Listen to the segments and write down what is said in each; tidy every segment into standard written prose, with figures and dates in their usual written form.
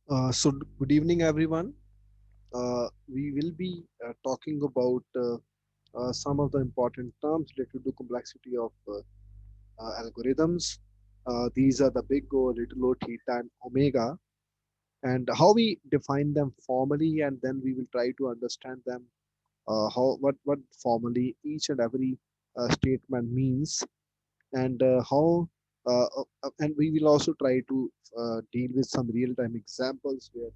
Good evening, everyone. We will be talking about some of the important terms related to complexity of algorithms. These are the big O, little o, theta, and omega, and how we define them formally, and then we will try to understand them. How what formally each and every statement means, and and we will also try to deal with some real-time examples where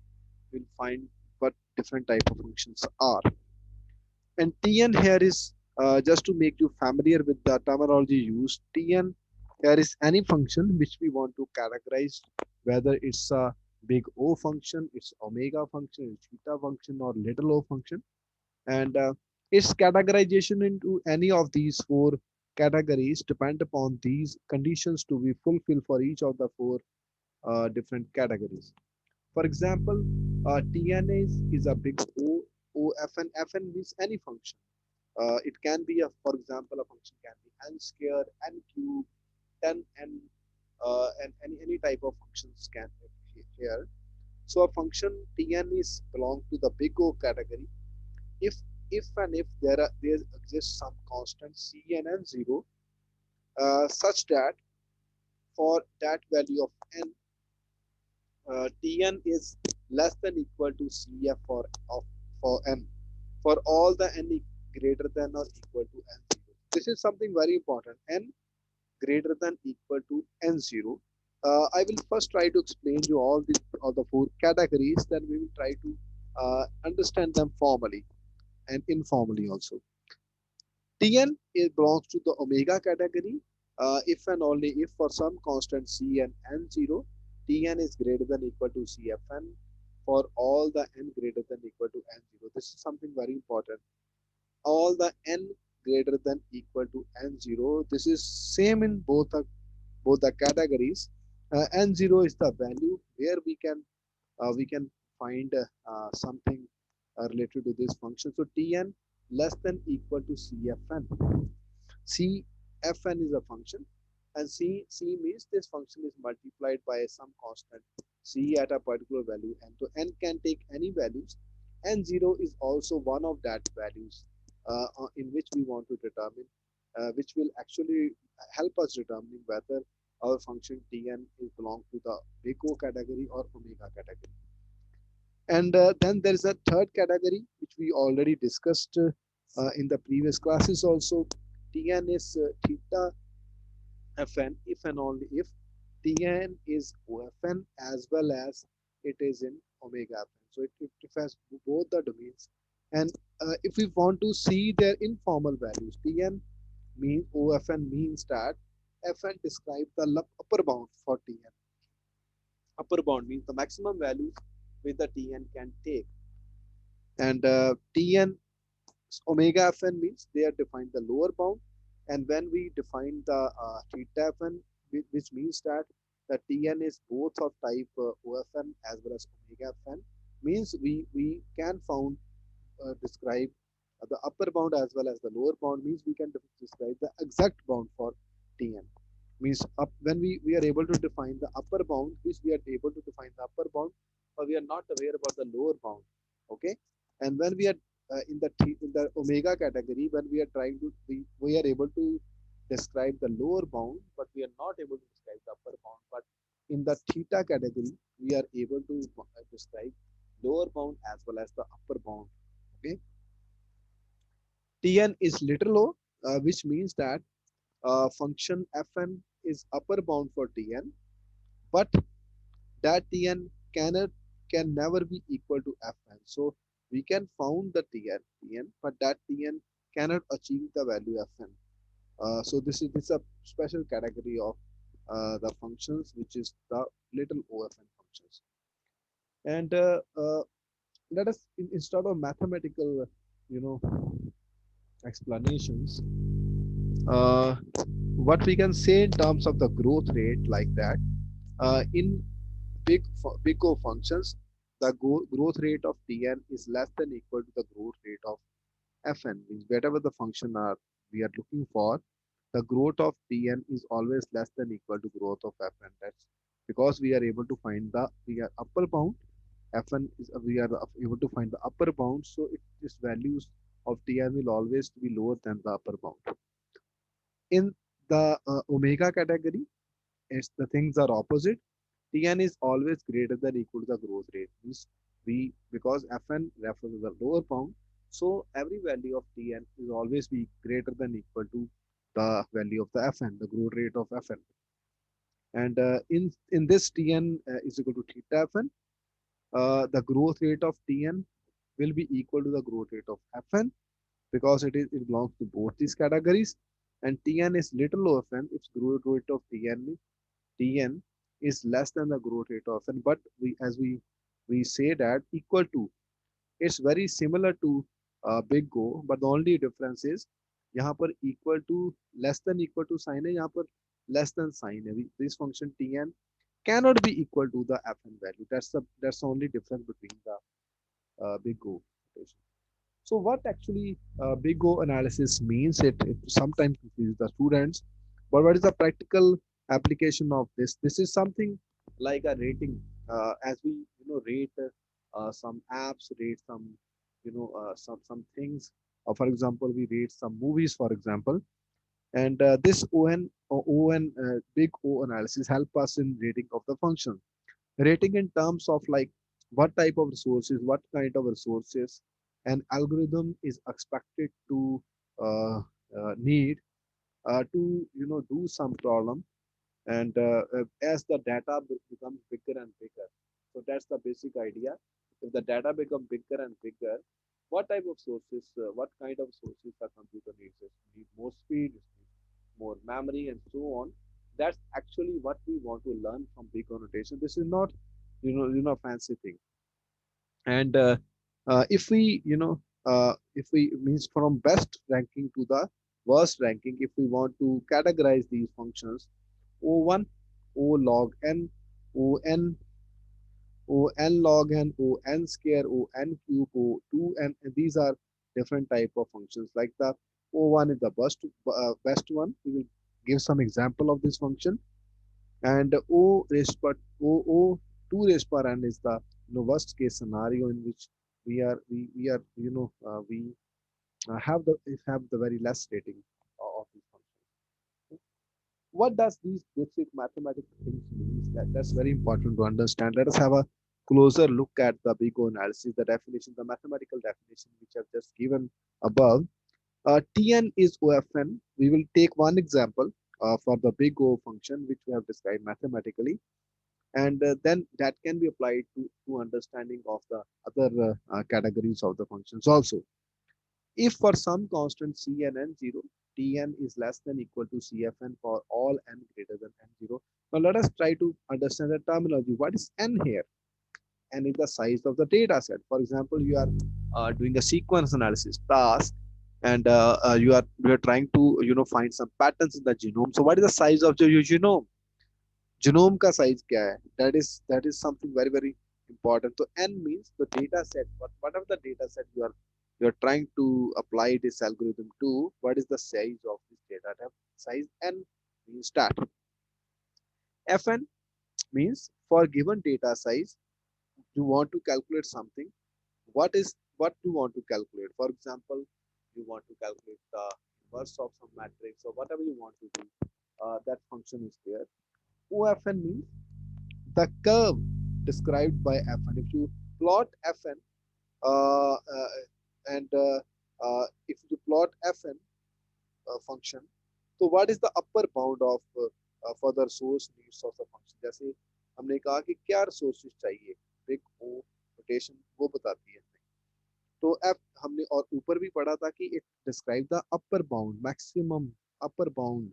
we'll find what different type of functions are. And Tn here is just to make you familiar with the terminology used. Tn here is any function which we want to categorize, whether it's a big O function, it's omega function, it's theta function, or little o function, and its categorization into any of these four categories depend upon these conditions to be fulfilled for each of the four different categories. For example, TNA is a big O, OFN. FN means any function. It can be, for example, a function can be n square, n cube, 10 n, and any type of functions can be here. So a function Tn is belong to the big O category. If if there exists some constant c and n0, such that for that value of n, Tn is less than equal to Cf for n, for all the n greater than or equal to n0. This is something very important. N greater than equal to n0. I will first try to explain you all the four categories. Then we will try to understand them formally and informally also. Tn belongs to the omega category if and only if for some constant c and n0, Tn is greater than equal to Cfn for all the n greater than equal to n0. This is something very important. All the n greater than equal to n0. This is same in both the categories. N0 is the value where we can find something related to this function. So Tn less than equal to Cfn. Cfn is a function, and c means this function is multiplied by some constant c at a particular value n. So n can take any values. N0 is also one of that values in which we want to determine, which will actually help us determining whether our function Tn is belong to the big O category or omega category. And then there is a third category which we already discussed in the previous classes also. Tn is theta Fn if and only if Tn is OFN as well as it is in omega Fn. So it refers to both the domains. And if we want to see their informal values, Tn means OFN means that Fn describes the upper bound for Tn. Upper bound means the maximum values which the Tn can take. And Tn omega Fn means they are defined the lower bound. And when we define the theta Fn, which means that the Tn is both of type OFN as well as omega Fn, means we can found describe the upper bound as well as the lower bound, means we can describe the exact bound for Tn. Means up when we are able to define the upper bound, which we are able to define the upper bound, but we are not aware about the lower bound. Okay. And when we are in the omega category, when we are trying to we are able to describe the lower bound, but we are not able to describe the upper bound. But in the theta category, we are able to describe lower bound as well as the upper bound. Okay. Tn is little o, which means that function fn is upper bound for Tn, but that Tn cannot can never be equal to Fn. So we can found the Tn, but that Tn cannot achieve the value Fn. So this is a special category of the functions, which is the little OFN functions. And let us instead of mathematical, you know, explanations, uh, what we can say in terms of the growth rate like that. In big O functions, the growth rate of Tn is less than equal to the growth rate of Fn. Means whatever the function are we are looking for, the growth of Tn is always less than equal to growth of Fn. That's because we are able to find the upper bound fn is we are able to find the upper bound, so its values of tn will always be lower than the upper bound. In the omega category, it's the things are opposite. Tn is always greater than equal to the growth rate. Means we, because fn refers to the lower bound, so every value of tn is always be greater than equal to the value of the fn, the growth rate of fn. And in this tn is equal to theta fn, the growth rate of tn will be equal to the growth rate of fn, because it belongs to both these categories. And tn is little o fn if growth rate of tn is less than the growth rate of fn. But we, as we say that equal to, it's very similar to big go, but the only difference is यहाँ पर equal to less than equal to sign है, यहाँ पर less than sign है. This function tn cannot be equal to the fn value. That's the only difference between the big go notation. So what actually big O analysis means, it sometimes confuses the students. But what is the practical application of this? This is something like a rating, as we rate some apps, rate some some things. For example, we rate some movies, for example, and this big O analysis help us in rating of the function. Rating in terms of like what type of resources, what kind of resources an algorithm is expected to need to do some problem. And as the data becomes bigger and bigger, so that's the basic idea. If the data become bigger and bigger, what type of sources, what kind of sources the computer needs? It need more speed, it needs more memory, and so on. That's actually what we want to learn from big annotation. This is not fancy thing. And if we if we means from best ranking to the worst ranking, if we want to categorize these functions, o1, o log n, o n, o n log n, o n square, o n cube, o 2n, and these are different type of functions. Like the o1 is the best one. We will give some example of this function. And o raised per o 2 raised per n is the worst case scenario, in which we are we have the very less rating of these functions. What does these basic mathematical things mean? That's very important to understand. Let us have a closer look at the big O analysis, the definition, the mathematical definition which I've just given above. Tn is OFN. We will take one example for the big O function, which we have described mathematically, and then that can be applied to understanding of the other categories of the functions also. If for some constant Cn n0, Tn is less than equal to Cfn for all n greater than n0. Now let us try to understand the terminology. What is n here? N is the size of the data set. For example, you are doing a sequence analysis task, and you are trying to find some patterns in the genome. So what is the size of your genome? Genome का size क्या है? That is something very very important. So n means the data set. Whatever the data set you are trying to apply this algorithm to, what is the size of this data type? Size n means that. Fn means for given data size, you want to calculate something. What you want to calculate? For example, you want to calculate the inverse of some matrix or whatever you want to do. That function is there. OFN means the curve described by Fn. If you plot Fn and if you plot Fn function, तो what is the upper bound of for the resource needs of the function? जैसे हमने कहा कि क्या resources चाहिए, big O notation वो बताती है. तो F हमने और ऊपर भी पढ़ा था कि it describe the upper bound, maximum upper bound.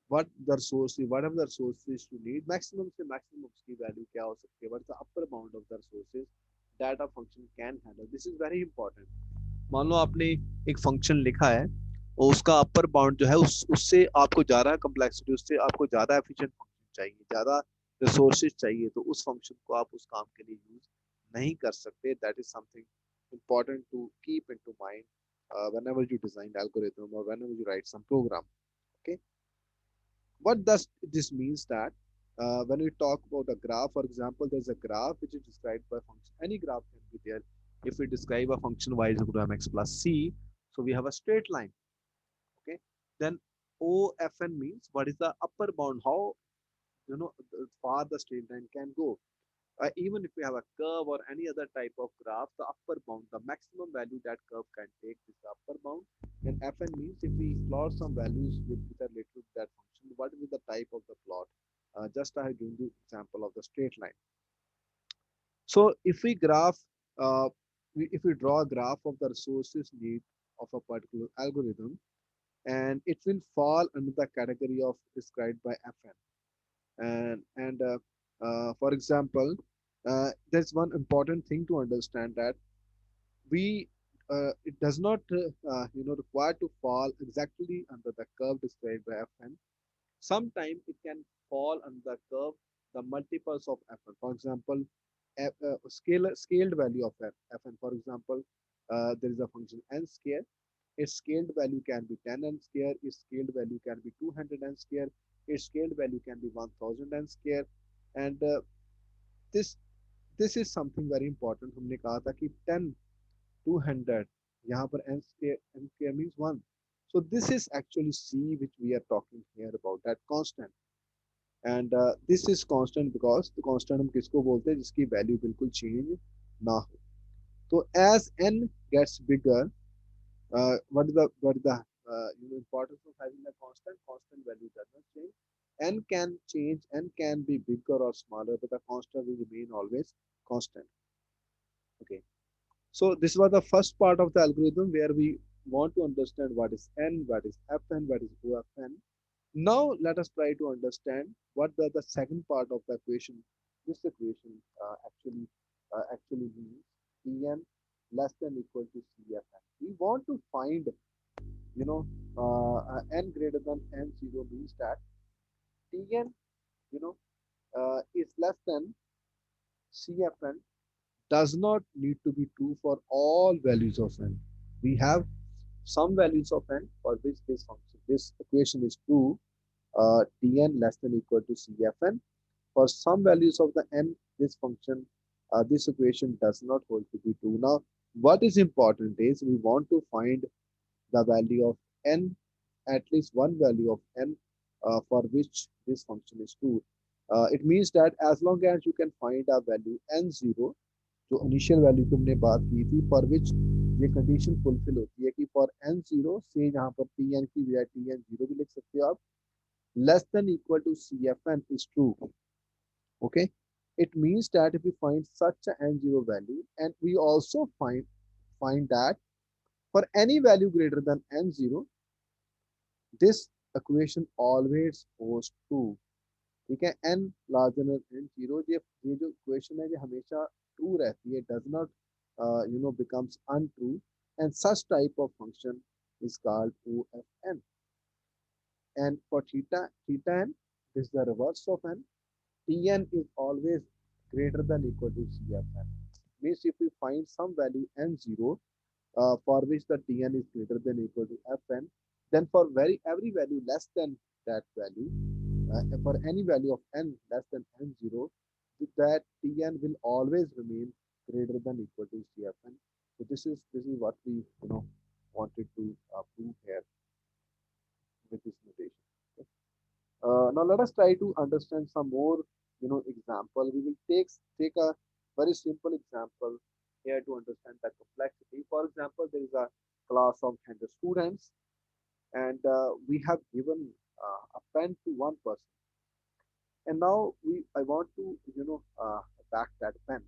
What the resource, whatever the resources you need, maximum से maximum की value क्या हो सकती है? What is the upper bound of the resources that a function can handle? This is very important. मान लो आपने एक function लिखा है और उसका अपर बाउंड जो है उससे आपको ज़्यादा कम्प्लेक्सिटी, उससे आपको ज़्यादा एफिशिएंट फंक्शन चाहिए, ज़्यादा रिसोर्सेज चाहिए, तो उस फंक्शन को आप उस काम के लिए यूज नहीं कर सकते. That is something important to keep into mind whenever you design algorithm or whenever you write some program. Okay, what does this means that When we talk about a graph, for example, there's a graph which is described by function. Any graph can be there. If we describe a function y is equal to mx plus c, so we have a straight line. Okay. Then OFN means what is the upper bound, how far the straight line can go. Even if we have a curve or any other type of graph, the upper bound, the maximum value that curve can take is the upper bound. And Fn means if we plot some values with a related to that function, what will be the type of the plot? Just I have given you example of the straight line. So if we graph, if we draw a graph of the resources need of a particular algorithm, and it will fall under the category of described by Fn. And for example, there's one important thing to understand that we it does not require to fall exactly under the curve described by Fn. Sometimes it can fall under the curve the multiples of Fn. For example, scaled value of Fn. For example, there is a function n square. Its scaled value can be 10 n square. Its scaled value can be 200 n square. Its scaled value can be 1000 n square. And this this is something very important. हमने कहा था कि 10 200 यहाँ पर n square means 1. So this is actually c which we are talking here about, that constant. And this is constant because the constant हम किसको बोलते हैं जिसकी वैल्यू बिल्कुल चेंज ना हो. तो as n gets bigger, what is the importance of having a constant value does not change. N can change, n can be bigger or smaller, but the constant will remain always constant. Okay. So this was the first part of the algorithm where we want to understand what is n, what is fn, what is ofn. Now let us try to understand what the second part of the equation. This equation actually means Tn less than equal to Cfn. We want to find, n greater than n0 means that Tn, is less than Cfn does not need to be true for all values of n. We have some values of n for which this equation is true. Tn less than equal to Cfn. For some values of the n, this function, this equation does not hold to be true. Now, what is important is we want to find the value of n, at least one value of n, for which this function is true. It means that as long as you can find a value n0, जो initial value की हमने बात की थी, for which ये condition fulfil होती है कि फॉर एन जीरो से यहाँ पर टी एन की बजाय टी एन जीरो भी लिख सकते हो आप, less than equal to c f n is true. Okay, it means that if we find such a n0 value, and we also find that for any value greater than n0, this equation always holds true. ठीक है, n larger than n0, ये जो equation है ये हमेशा true रहती है, does not becomes untrue, and such type of function is called OFN. And for theta n, this is the reverse of n. Tn is always greater than equal to Cfn. Means if we find some value n0, for which the Tn is greater than equal to Fn, then for every value less than that value, for any value of n less than n0, that Tn will always remain greater than equal to Cfn. So this is what we wanted to prove here with this notation. Okay. Now let us try to understand some more, example. We will take a very simple example here to understand the complexity. For example, there is a class of 100 students, and we have given a pen to one person, and now I want to back that pen.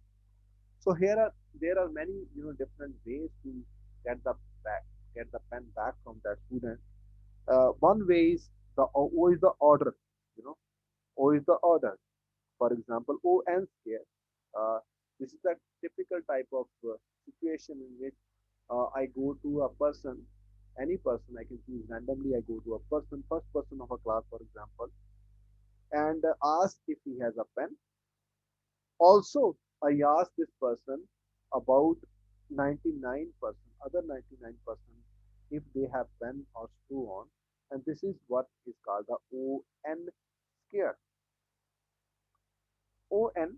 So there are many different ways to get the back get the pen back from that student. One way is the O is the order, you know, O is the order. For example, O n square. This is a typical type of situation in which I go to a person, any person, I can choose randomly. I go to a person, first person of a class, for example, and ask if he has a pen. Also, I ask this person about 99%, other 99%, if they have pen or so on. And this is what is called the O n square. ON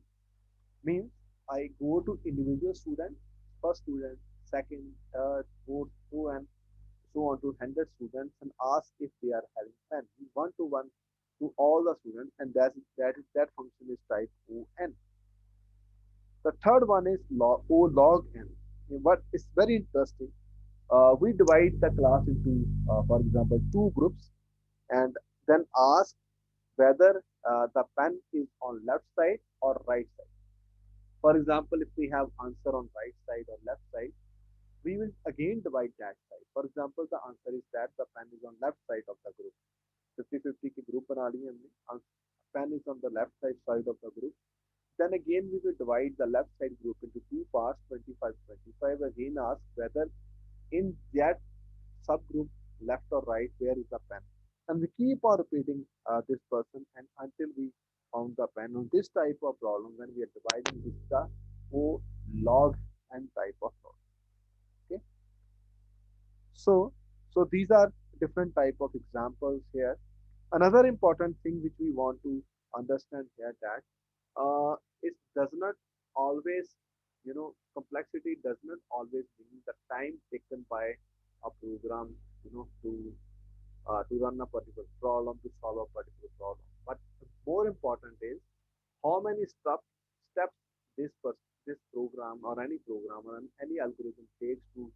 means I go to individual student, first student, second, third, fourth, so and so on to 100 students and ask if they are having pen. One to one to all the students, and that function is type ON. The third one is O log n. What is very interesting, we divide the class into, for example, two groups, and then ask whether the pen is on left side or right side. For example, if we have answer on right side or left side, we will again divide that side. For example, the answer is that the pen is on left side of the group. 50-50 की group बना ली हमने. Pen is on the left side of the group. Then again we will divide the left side group into two parts, 25-25. Again ask whether in that subgroup left or right where is the pen. And we keep on repeating this person and until we found the pen. On this type of problem, when we are dividing, this is the O log n type of problem. Okay. So these are different type of examples here. Another important thing which we want to understand here that it does not always, complexity does not always mean the time taken by a program, to run a particular problem, to solve a particular problem. But more important is how many steps this program or any program or any algorithm takes to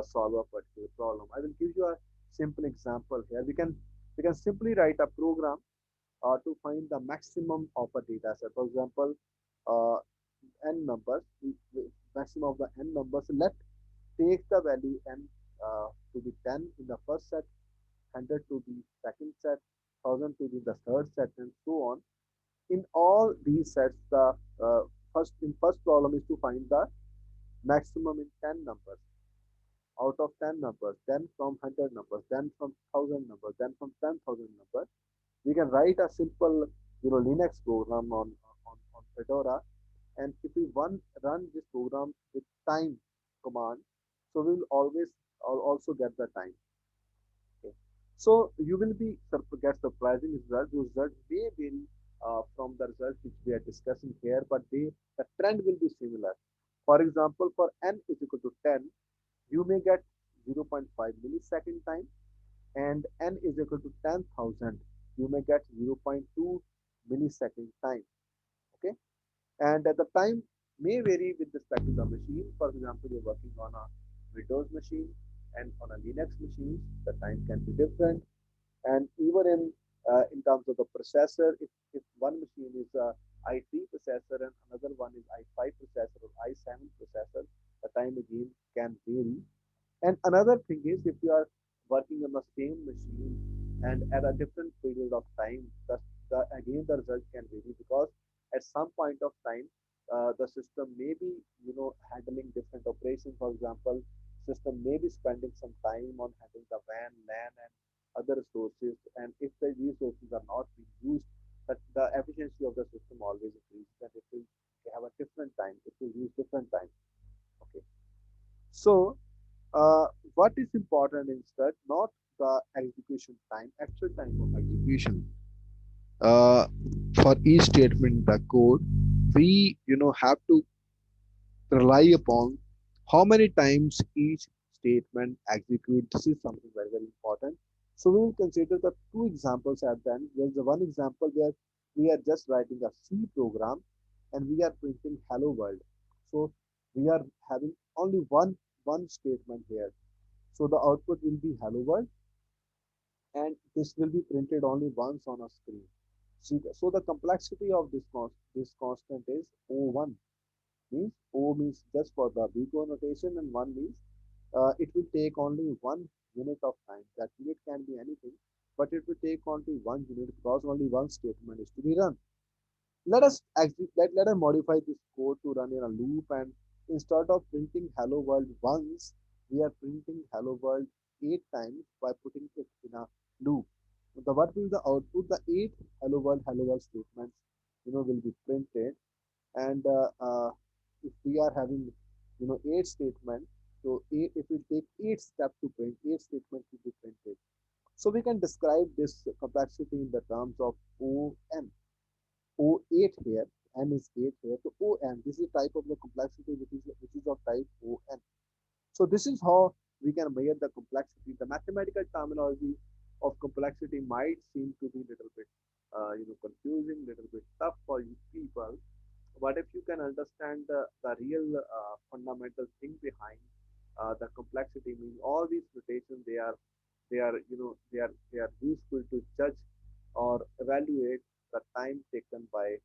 solve a particular problem. I will give you a simple example here. We can simply write a program to find the maximum of a data set. For example, uh, n numbers, maximum of the n numbers. Let take the value n to be 10 in the first set, 100 to be second set, 1000 to be the third set, and so on. In all these sets, the first problem is to find the maximum in 10 numbers out of 10 numbers, then from 100 numbers, then from 1000 numbers, then from 10,000 numbers. We can write a simple, Linux program on Fedora, and if we run this program with time command, so we will always also get the time. Okay. So you will get surprising results. Those results may vary from the results which we are discussing here, but the trend will be similar. For example, for n is equal to 10, you may get 0.5 millisecond time, and n is equal to 10,000, you may get 0.2 millisecond time. Okay, and the time may vary with respect to the machine. For example, you're working on a Windows machine and on a Linux machine, the time can be different. And even in terms of the processor, if one machine is a i3 processor and another one is i5 processor or i7 processor, the time again can vary. And another thing is if you are working on the same machine and at a different period of time, again the result can vary because at some point of time the system may be handling different operations. For example, system may be spending some time on handling the WAN, LAN, and other resources. And if the resources are not being used, that the efficiency of the system always increases, and it will have a different time. It will use different time. Okay. So uh, what is important instead, not the execution time, actual time of execution. Uh, for each statement in the code, we have to rely upon how many times each statement execute. This is something very very important. So we will consider the two examples at the end. There's the one example where we are just writing a C program and we are printing hello world. So we are having only one statement here. So the output will be hello world, and this will be printed only once on a screen. So the complexity of this constant is O1. Means O means just for the Vigo notation, and 1 means it will take only 1 unit of time. That unit can be anything, but it will take only 1 unit because only one statement is to be run. Let us modify this code to run in a loop, and instead of printing hello world once, we are printing hello world 8 times by putting it in a loop. What will the output? The 8 hello world statements will be printed. And if we are having 8 statements, so if we take 8 steps to print, 8 statements will be printed. So we can describe this complexity in the terms of O n O8 here. N is 8 here. So ON, this is type of the complexity which is of type ON. So this is how we can measure the complexity. The mathematical terminology of complexity might seem to be a little bit confusing, little bit tough for you people. But if you can understand the real fundamental thing behind the complexity, mean all these notations, they are useful to judge or evaluate the time taken by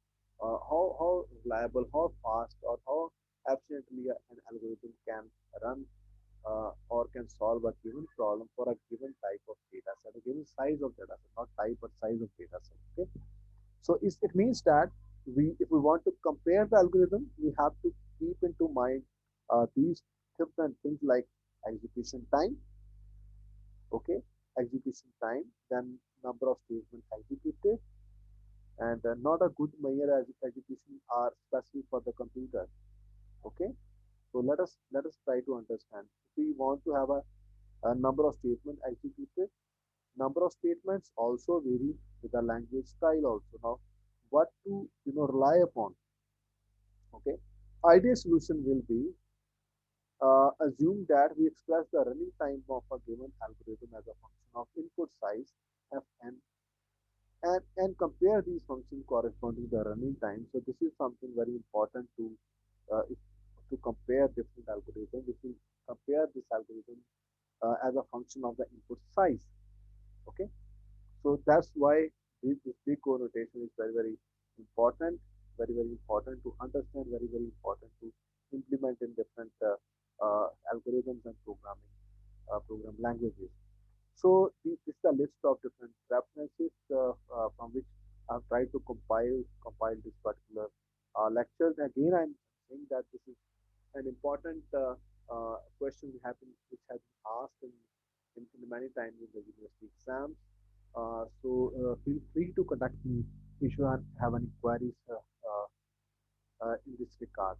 how reliable, how fast, or how efficiently an algorithm can run or can solve a given problem for a given type of data set, a given size of data set, not type but size of data set. Okay, so it means that if we want to compare the algorithm, we have to keep into mind these different things like execution time, okay, execution time, then number of statements executed, and not a good measure as execution are specific for the computer. Okay, so let us try to understand. If we want to have a number of statements executed, number of statements also vary with the language style also. Now, what to rely upon? Okay, ideal solution will be assume that we express the running time of a given algorithm as a function of input size fn and compare these functions corresponding to the running time. So this is something very important to if, to compare different algorithms. If we compare this algorithm as a function of the input size, okay. So that's why this big connotation is very, very important, very, very important to understand, very, very important to implement in different algorithms and program languages. So this is a list of different references from which I've tried to compile this particular lecture. Again, I'm saying that this is an important question which has been asked in many times in the university exams. So feel free to contact me if you have any queries in this regard.